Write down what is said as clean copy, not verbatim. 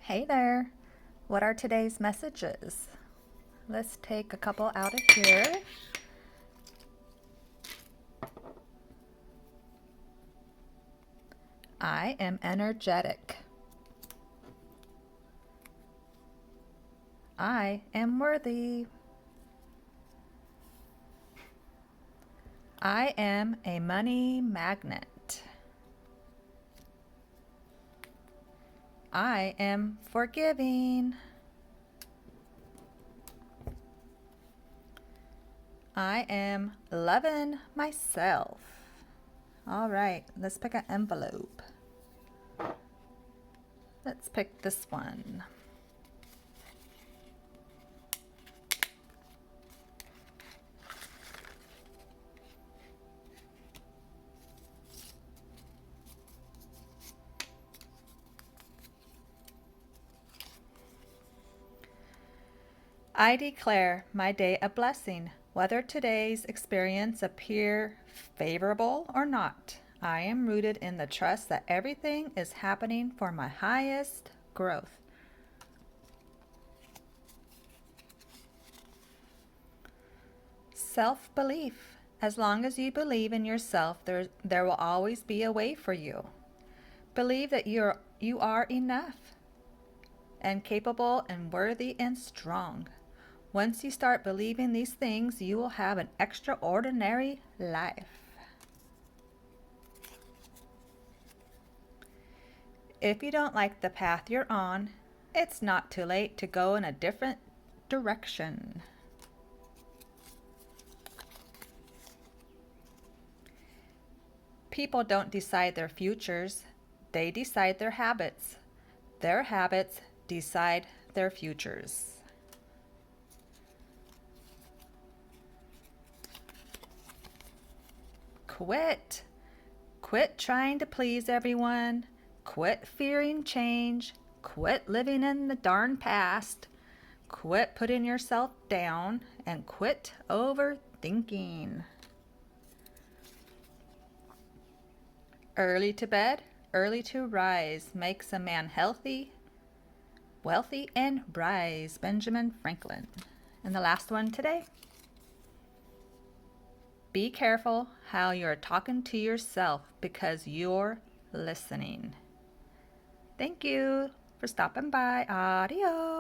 Hey there. What are today's messages? Let's take a couple out of here. I am energetic. I am worthy. I am a money magnet. I am forgiving. I am loving myself. All right, let's pick an envelope. Let's pick this one. I declare my day a blessing, whether today's experience appear favorable or not. I am rooted in the trust that everything is happening for my highest growth. Self-belief. As long as you believe in yourself, there will always be a way for you. Believe that you are enough and capable and worthy and strong. Once you start believing these things, you will have an extraordinary life. If you don't like the path you're on, it's not too late to go in a different direction. People don't decide their futures, they decide their habits. Their habits decide their futures. Quit. Quit trying to please everyone. Quit fearing change. Quit living in the darn past. Quit putting yourself down and quit overthinking. Early to bed, early to rise makes a man healthy, wealthy, and wise. Benjamin Franklin. And the last one today. Be careful how you're talking to yourself because you're listening. Thank you for stopping by. Adios.